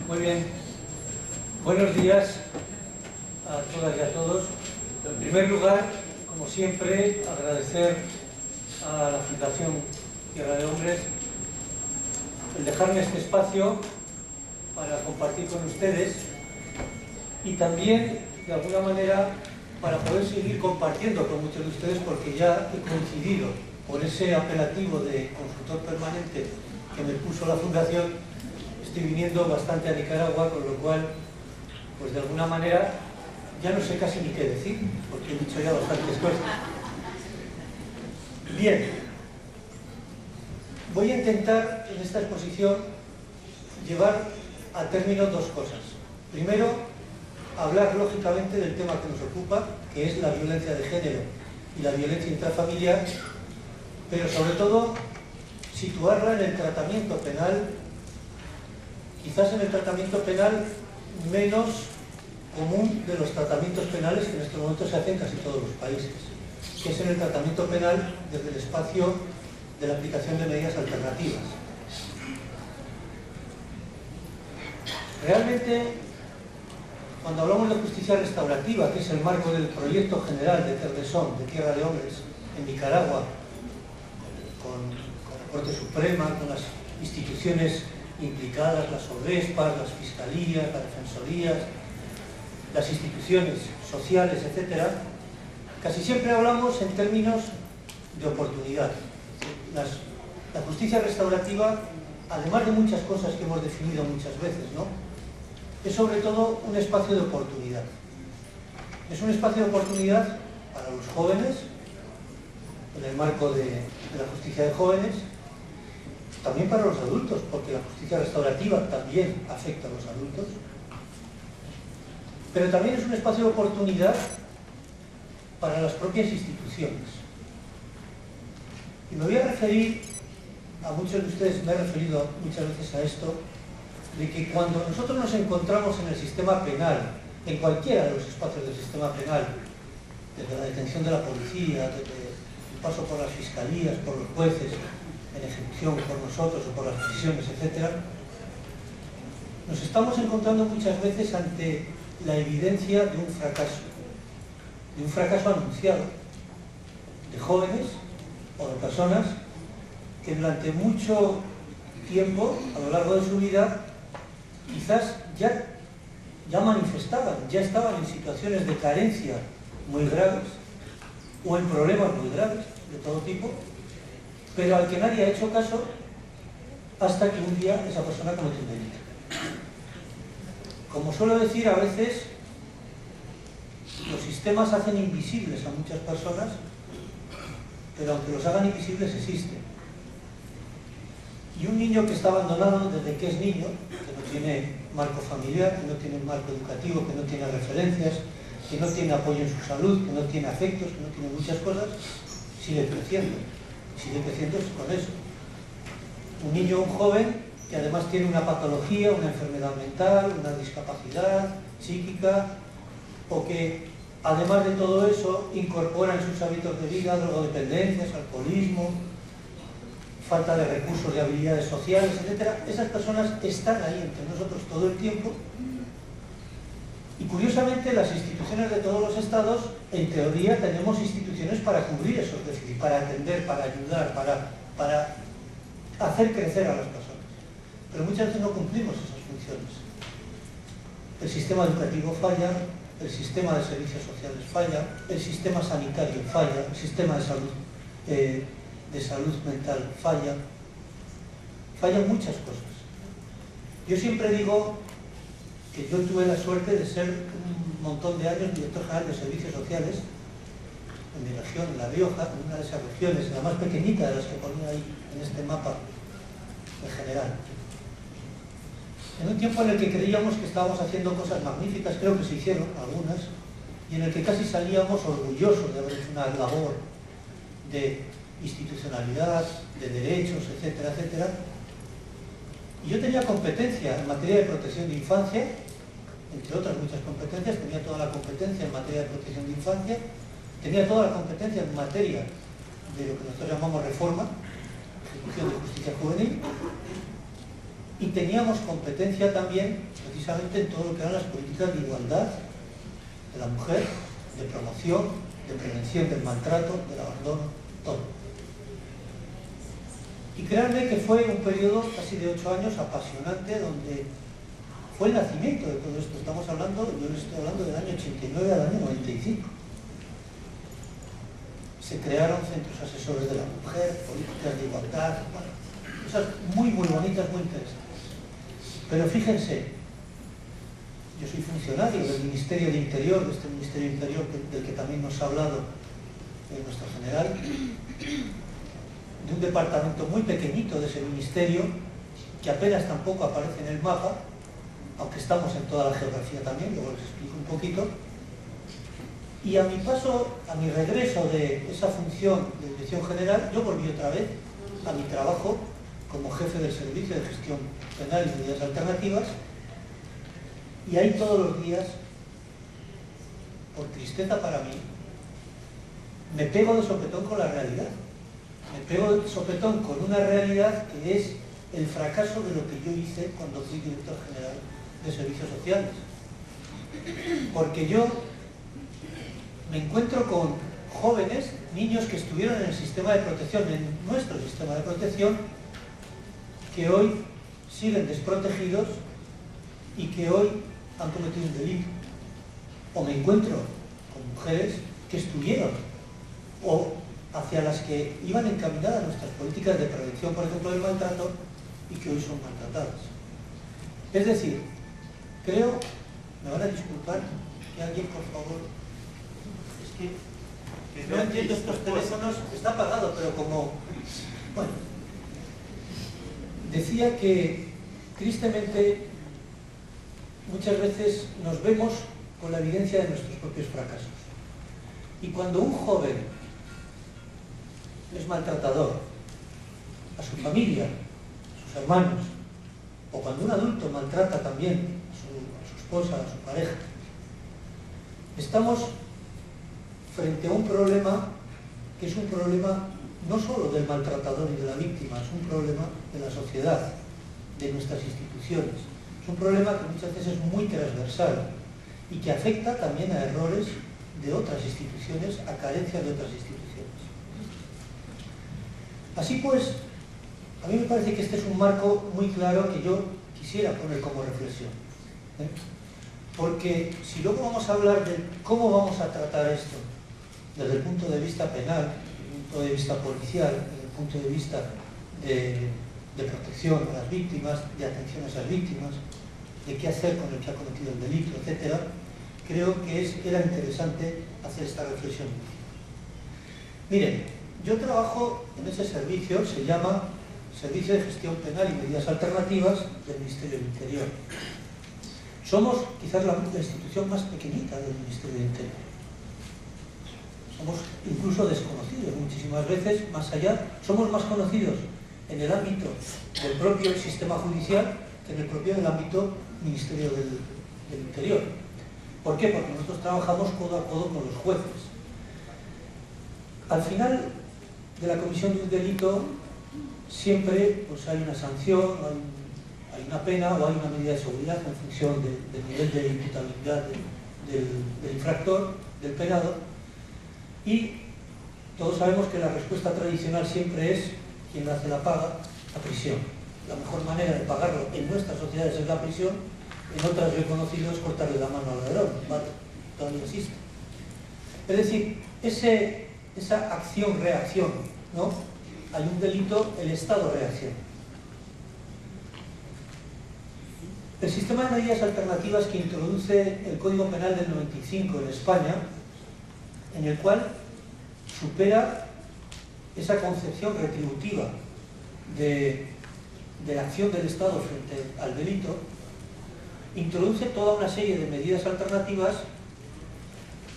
Muy bien. Buenos días a todas y a todos. En primer lugar, como siempre, agradecer a la Fundación Tierra de Hombres el dejarme este espacio para compartir con ustedes y también, de alguna manera, para poder seguir compartiendo con muchos de ustedes, porque ya he coincidido por ese apelativo de consultor permanente que me puso la Fundación. Estoy viniendo bastante a Nicaragua, con lo cual, pues de alguna manera, ya no sé casi ni qué decir, porque he dicho ya bastantes cosas. Bien, voy a intentar en esta exposición llevar a término dos cosas. Primero, hablar lógicamente del tema que nos ocupa, que es la violencia de género y la violencia intrafamiliar, pero sobre todo situarla en el tratamiento penal, quizás en el tratamiento penal menos común de los tratamientos penales que en este momento se hacen en casi todos los países, que es en el tratamiento penal desde el espacio de la aplicación de medidas alternativas. Realmente, cuando hablamos de justicia restaurativa, que es el marco del proyecto general de Terdesón, de Tierra de Hombres, en Nicaragua, con la Corte Suprema, con las instituciones implicadas, las ODESPAS, las fiscalías, las defensorías, las instituciones sociales, etc., casi siempre hablamos en términos de oportunidad. La justicia restaurativa, además de muchas cosas que hemos definido muchas veces, ¿no?, es sobre todo un espacio de oportunidad. Es un espacio de oportunidad para los jóvenes, en el marco de la justicia de jóvenes, también para los adultos, porque la justicia restaurativa también afecta a los adultos, pero también es un espacio de oportunidad para las propias instituciones. Y me voy a referir, a muchos de ustedes me he referido muchas veces a esto, de que cuando nosotros nos encontramos en el sistema penal, en cualquiera de los espacios del sistema penal, desde la detención de la policía, desde el paso por las fiscalías, por los jueces, en ejecución por nosotros o por las prisiones, etc., nos estamos encontrando muchas veces ante la evidencia de un fracaso anunciado, de jóvenes o de personas que durante mucho tiempo, a lo largo de su vida, quizás ya manifestaban, ya estaban en situaciones de carencia muy graves o en problemas muy graves de todo tipo, pero al que nadie ha hecho caso hasta que un día esa persona comete un delito. Como suelo decir, a veces los sistemas hacen invisibles a muchas personas, pero aunque los hagan invisibles, existen. Y un niño que está abandonado desde que es niño, que no tiene marco familiar, que no tiene marco educativo, que no tiene referencias, que no tiene apoyo en su salud, que no tiene afectos, que no tiene muchas cosas, sigue creciendo con eso. Un niño o un joven que además tiene una patología, una enfermedad mental, una discapacidad psíquica, o que además de todo eso incorpora en sus hábitos de vida drogodependencias, alcoholismo, falta de recursos, de habilidades sociales, etc. Esas personas están ahí entre nosotros todo el tiempo y, curiosamente, las instituciones de todos los estados, en teoría, tenemos instituciones para cubrir esos déficits, para atender, para ayudar, para hacer crecer a las personas. Pero muchas veces no cumplimos esas funciones. El sistema educativo falla, el sistema de servicios sociales falla, el sistema sanitario falla, el sistema de salud mental fallan muchas cosas. Yo siempre digo que yo tuve la suerte de ser un montón de años director general de servicios sociales en mi región, en La Rioja, en una de esas regiones, la más pequeñita de las que ponía ahí en este mapa en general. En un tiempo en el que creíamos que estábamos haciendo cosas magníficas, creo que se hicieron algunas, y en el que casi salíamos orgullosos de haber hecho una labor de institucionalidad, de derechos, etcétera, etcétera. Y yo tenía competencia en materia de protección de infancia, entre otras muchas competencias, tenía toda la competencia en materia de protección de infancia, tenía toda la competencia en materia de lo que nosotros llamamos reforma, ejecución de justicia juvenil, y teníamos competencia también precisamente en todo lo que eran las políticas de igualdad de la mujer, de promoción, de prevención del maltrato, del abandono, todo. Y créanme que fue un periodo casi de 8 años apasionante, donde fue el nacimiento de todo esto. Estamos hablando, yo les estoy hablando del año 89 al año 95. Se crearon centros asesores de la mujer, políticas de igualdad, bueno, cosas muy bonitas, muy interesantes. Pero fíjense, yo soy funcionario del Ministerio de Interior, de este Ministerio de Interior del que también nos ha hablado nuestro general, de un departamento muy pequeñito de ese ministerio, que apenas tampoco aparece en el mapa, aunque estamos en toda la geografía también, luego les explico un poquito. Y a mi paso, a mi regreso de esa función de dirección general, yo volví otra vez a mi trabajo como jefe del Servicio de Gestión Penal y Medidas Alternativas, y ahí todos los días, por tristeza para mí, me pego de sopetón con la realidad. Me pego de sopetón con una realidad que es el fracaso de lo que yo hice cuando fui director general de Servicios Sociales. Porque yo me encuentro con jóvenes, niños que estuvieron en el sistema de protección, en nuestro sistema de protección, que hoy siguen desprotegidos y que hoy han cometido un delito. O me encuentro con mujeres que estuvieron o hacia las que iban encaminadas nuestras políticas de prevención, por ejemplo, del maltrato, y que hoy son maltratadas. Es decir, creo, me van a disculpar, que alguien, por favor, es que no entiendo estos teléfonos, está apagado, pero como, bueno, decía que tristemente muchas veces nos vemos con la evidencia de nuestros propios fracasos. Y cuando un joven es maltratador a su familia, a sus hermanos, o cuando un adulto maltrata también a su esposa, a su pareja, estamos frente a un problema que es un problema no solo del maltratador y de la víctima, es un problema de la sociedad, de nuestras instituciones. Es un problema que muchas veces es muy transversal y que afecta también a errores de otras instituciones, a carencias de otras instituciones. Así pues, a mí me parece que este es un marco muy claro que yo quisiera poner como reflexión. Porque si luego vamos a hablar de cómo vamos a tratar esto desde el punto de vista penal, desde el punto de vista policial, desde el punto de vista de protección a las víctimas, de atención a esas víctimas, de qué hacer con el que ha cometido el delito, etc., creo que era interesante hacer esta reflexión. Miren, yo trabajo en ese servicio, se llama Servicio de Gestión Penal y Medidas Alternativas del Ministerio del Interior. Somos quizás la institución más pequeñita del Ministerio del Interior. Somos incluso desconocidos muchísimas veces, más allá, somos más conocidos en el ámbito del propio sistema judicial que en el propio del ámbito Ministerio del Interior. ¿Por qué? Porque nosotros trabajamos codo a codo con los jueces. Al final de la comisión de un delito siempre pues, hay una sanción, hay una pena o hay una medida de seguridad en función del nivel de imputabilidad del infractor, del penado, y todos sabemos que la respuesta tradicional siempre es: quien hace la paga, la prisión. La mejor manera de pagarlo en nuestras sociedades es la prisión, en otras yo he conocido es cortarle la mano al ladrón, ¿vale? Todavía existe. Es decir, esa acción-reacción, ¿no? Hay un delito, el Estado reacciona. El sistema de medidas alternativas que introduce el Código Penal del 95 en España, en el cual supera esa concepción retributiva de la acción del Estado frente al delito, introduce toda una serie de medidas alternativas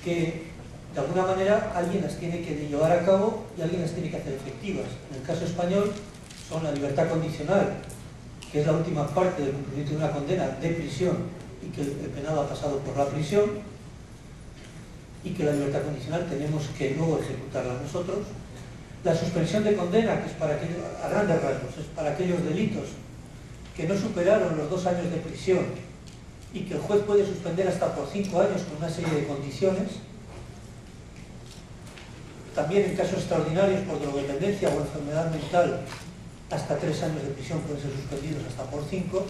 que de alguna manera alguien las tiene que llevar a cabo y alguien las tiene que hacer efectivas. En el caso español son la libertad condicional, que es la última parte del cumplimiento de una condena de prisión y que el penado ha pasado por la prisión, y que la libertad condicional tenemos que luego ejecutarla nosotros. La suspensión de condena, que es para aquellos, a grandes rasgos, es para aquellos delitos que no superaron los 2 años de prisión y que el juez puede suspender hasta por 5 años con una serie de condiciones. También en casos extraordinarios por drogodependencia o enfermedad mental, hasta 3 años de prisión pueden ser suspendidos hasta por 5.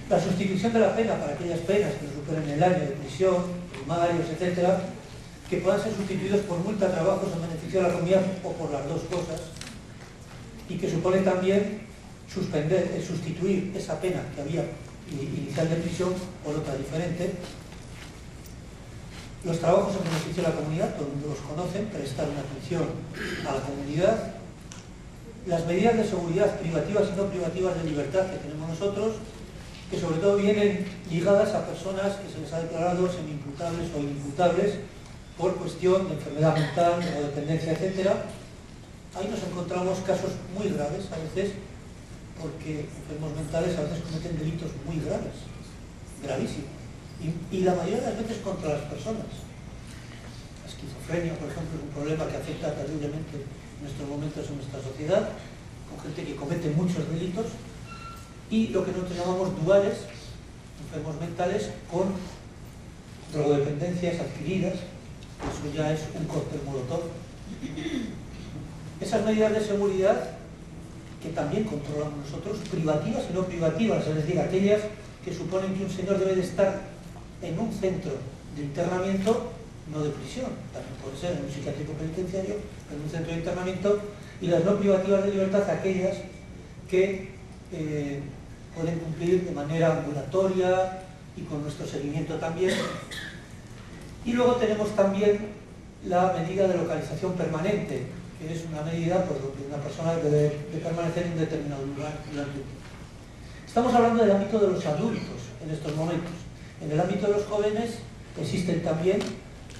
La sustitución de la pena para aquellas penas que no superen el año de prisión, primarios, etcétera, que puedan ser sustituidos por multa, trabajos en beneficio de la comunidad o por las dos cosas, y que supone también sustituir esa pena que había inicial de prisión por otra diferente. Los trabajos en beneficio de la comunidad, todo el mundo los conoce, prestar una atención a la comunidad. Las medidas de seguridad privativas y no privativas de libertad que tenemos nosotros, que sobre todo vienen ligadas a personas que se les ha declarado semi-imputables o inimputables por cuestión de enfermedad mental, de dependencia, etc. Ahí nos encontramos casos muy graves a veces, porque enfermos mentales a veces cometen delitos muy graves, gravísimos, y la mayoría de las veces contra las personas. La esquizofrenia, por ejemplo, es un problema que afecta terriblemente en estos momentos en nuestra sociedad, con gente que comete muchos delitos, y lo que nosotros llamamos duales, enfermos mentales con drogodependencias adquiridas. Eso ya es un cóctel molotov. Esas medidas de seguridad que también controlamos nosotros, privativas y no privativas, es decir, aquellas que suponen que un señor debe de estar en un centro de internamiento, no de prisión, también puede ser en un psiquiátrico penitenciario, en un centro de internamiento, y las no privativas de libertad, aquellas que pueden cumplir de manera ambulatoria y con nuestro seguimiento también. Y luego tenemos también la medida de localización permanente, que es una medida por lo que una persona debe de permanecer en un determinado lugar durante un tiempo. Estamos hablando del ámbito de los adultos en estos momentos. En el ámbito de los jóvenes existen también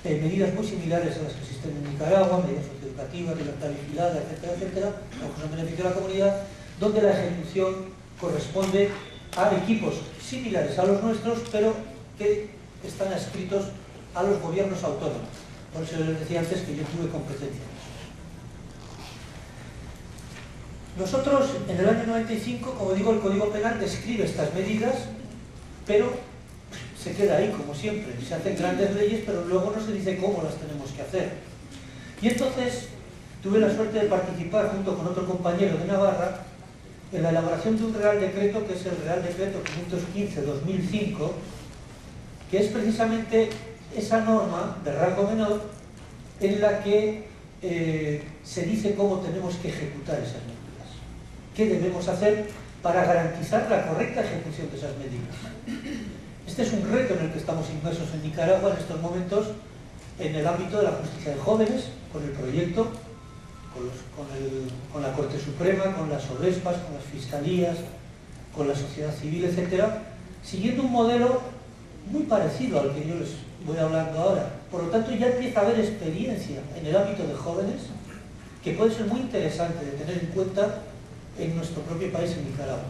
medidas muy similares a las que existen en Nicaragua, medidas socioeducativas, libertad vigilada, etcétera, etcétera, trabajos en beneficio de la comunidad, donde la ejecución corresponde a equipos similares a los nuestros, pero que están adscritos a los gobiernos autónomos. Por eso les decía antes que yo tuve competencia. Nosotros, en el año 95, como digo, el Código Penal describe estas medidas, pero se queda ahí, como siempre. Se hacen grandes leyes, pero luego no se dice cómo las tenemos que hacer. Y entonces tuve la suerte de participar, junto con otro compañero de Navarra, en la elaboración de un Real Decreto, que es el Real Decreto 515-2005, que es precisamente esa norma de rango menor en la que se dice cómo tenemos que ejecutar esas medidas. ¿Qué debemos hacer para garantizar la correcta ejecución de esas medidas? Este es un reto en el que estamos inmersos en Nicaragua en estos momentos, en el ámbito de la justicia de jóvenes, con el proyecto, con la Corte Suprema, con las ODESPAS, con las fiscalías, con la sociedad civil, etcétera, siguiendo un modelo muy parecido al que yo les voy hablando ahora. Por lo tanto, ya empieza a haber experiencia en el ámbito de jóvenes que puede ser muy interesante de tener en cuenta en nuestro propio país, en Nicaragua.